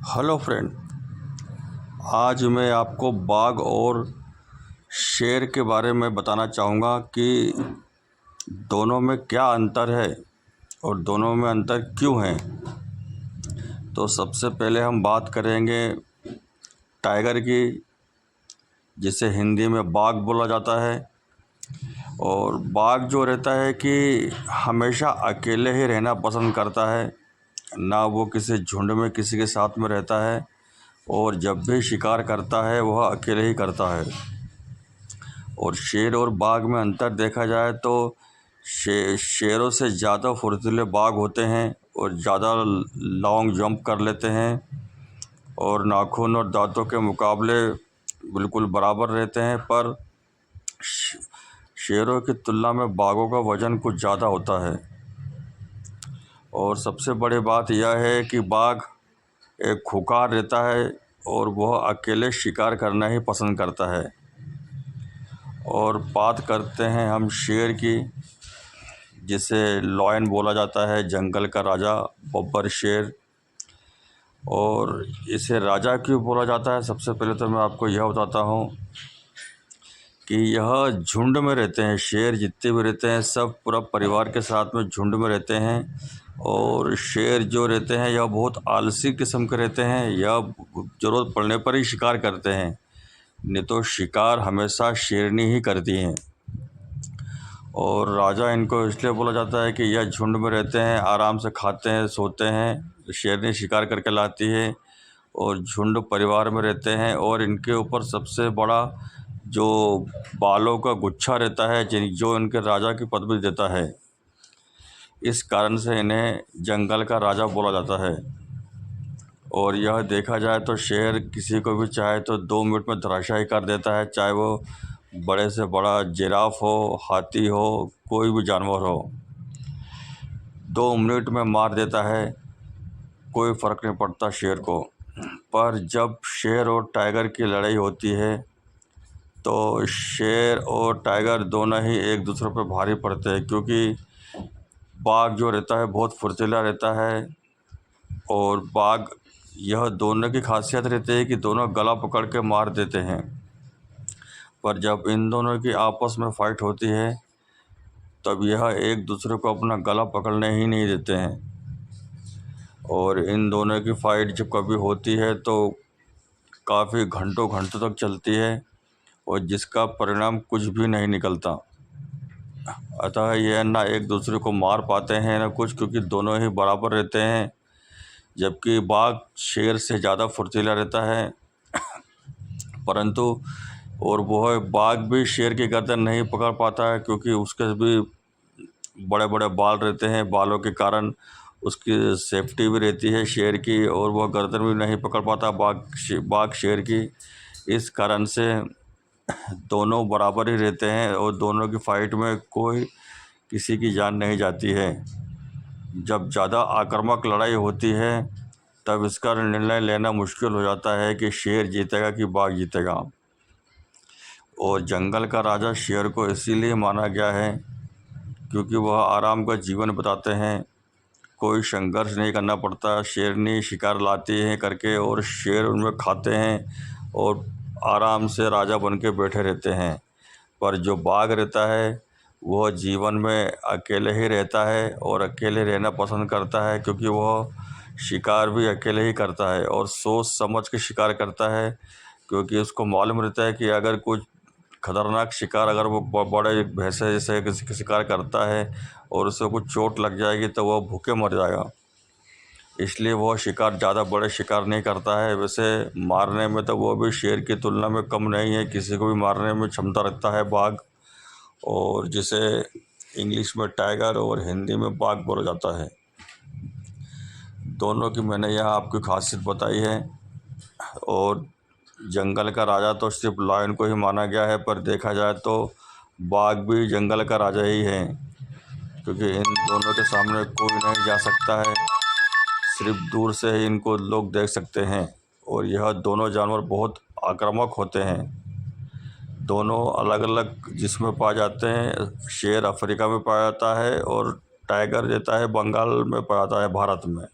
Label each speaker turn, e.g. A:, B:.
A: Hello friend, आज मैं आपको बाघ और शेर के बारे में बताना चाहूँगा कि दोनों में क्या अंतर है और दोनों में अंतर क्यों है। तो सबसे पहले हम बात करेंगे टाइगर की, जिसे हिंदी में बाघ बोला जाता है। और बाघ जो रहता है कि हमेशा अकेले ही रहना पसंद करता है, ना वो किसी झुंड में किसी के साथ में रहता है, और जब भी शिकार करता है वह अकेले ही करता है। और शेर और बाघ में अंतर देखा जाए तो शेरों से ज़्यादा फुर्तीले बाघ होते हैं और ज़्यादा लॉन्ग जंप कर लेते हैं, और नाखून और दांतों के मुकाबले बिल्कुल बराबर रहते हैं। पर शेरों की तुलना में बाघों का वज़न कुछ ज़्यादा होता है। और सबसे बड़ी बात यह है कि बाघ एक खुंखार रहता है और वह अकेले शिकार करना ही पसंद करता है। और बात करते हैं हम शेर की, जिसे लायन बोला जाता है, जंगल का राजा, बब्बर शेर। और इसे राजा क्यों बोला जाता है, सबसे पहले तो मैं आपको यह बताता हूँ कि यह झुंड में रहते हैं। शेर जितने भी रहते हैं सब पूरा परिवार के साथ में झुंड में रहते हैं। और शेर जो रहते हैं यह बहुत आलसी किस्म के रहते हैं, यह ज़रूरत पड़ने पर ही शिकार करते हैं, नहीं तो शिकार हमेशा शेरनी ही करती हैं। और राजा इनको इसलिए बोला जाता है कि यह झुंड में रहते हैं, आराम से खाते हैं, सोते हैं, शेरनी शिकार करके लाती है, और झुंड परिवार में रहते हैं। और इनके ऊपर सबसे बड़ा जो बालों का गुच्छा रहता है, जो इनके राजा की पदवी देता है, इस कारण से इन्हें जंगल का राजा बोला जाता है। और यह देखा जाए तो शेर किसी को भी चाहे तो 2 मिनट में धराशायी कर देता है, चाहे वो बड़े से बड़ा जिराफ हो, हाथी हो, कोई भी जानवर हो, 2 मिनट में मार देता है, कोई फ़र्क नहीं पड़ता शेर को। पर जब शेर और टाइगर की लड़ाई होती है तो शेर और टाइगर दोनों ही एक दूसरे पर भारी पड़ते हैं, क्योंकि बाघ जो रहता है बहुत फुर्तीला रहता है। और बाघ, यह दोनों की खासियत रहती है कि दोनों गला पकड़ के मार देते हैं। पर जब इन दोनों की आपस में फ़ाइट होती है तब यह एक दूसरे को अपना गला पकड़ने ही नहीं देते हैं। और इन दोनों की फ़ाइट जब कभी होती है तो काफ़ी घंटों घंटों तक चलती है, और जिसका परिणाम कुछ भी नहीं निकलता। अतः यह ना एक दूसरे को मार पाते हैं ना कुछ, क्योंकि दोनों ही बराबर रहते हैं। जबकि बाघ शेर से ज़्यादा फुर्तीला रहता है, परंतु और वह बाघ भी शेर की गर्दन नहीं पकड़ पाता है, क्योंकि उसके भी बड़े बड़े बाल रहते हैं। बालों के कारण उसकी सेफ्टी भी रहती है शेर की, और वह गर्दन भी नहीं पकड़ पाता बाघ शेर की। इस कारण से दोनों बराबर ही रहते हैं, और दोनों की फ़ाइट में कोई किसी की जान नहीं जाती है। जब ज़्यादा आक्रामक लड़ाई होती है तब इसका निर्णय लेना मुश्किल हो जाता है कि शेर जीतेगा कि बाघ जीतेगा। और जंगल का राजा शेर को इसीलिए माना गया है क्योंकि वह आराम का जीवन बिताते हैं, कोई संघर्ष नहीं करना पड़ता। शेरनी शिकार लाती हैं करके, और शेर उनमें खाते हैं और आराम से राजा बन के बैठे रहते हैं। पर जो बाघ रहता है वह जीवन में अकेले ही रहता है और अकेले रहना पसंद करता है, क्योंकि वह शिकार भी अकेले ही करता है और सोच समझ के शिकार करता है। क्योंकि उसको मालूम रहता है कि अगर कुछ खतरनाक शिकार, अगर वो बड़े भैंसे जैसे किसी का शिकार करता है और उसे कुछ चोट लग जाएगी तो वह भूखे मर जाएगा, इसलिए वह शिकार ज़्यादा बड़े शिकार नहीं करता है। वैसे मारने में तो वो भी शेर की तुलना में कम नहीं है, किसी को भी मारने में क्षमता रखता है बाघ, और जिसे इंग्लिश में टाइगर और हिंदी में बाघ बोला जाता है। दोनों की मैंने यहाँ आपकी खासियत बताई है। और जंगल का राजा तो सिर्फ लायन को ही माना गया है, पर देखा जाए तो बाघ भी जंगल का राजा ही है, क्योंकि इन दोनों के सामने कोई नहीं जा सकता है, सिर्फ दूर से ही इनको लोग देख सकते हैं। और यह दोनों जानवर बहुत आक्रामक होते हैं। दोनों अलग अलग जिस्म पाए जाते हैं। शेर अफ्रीका में पाया जाता है और टाइगर रहता है बंगाल में पाया जाता है, भारत में।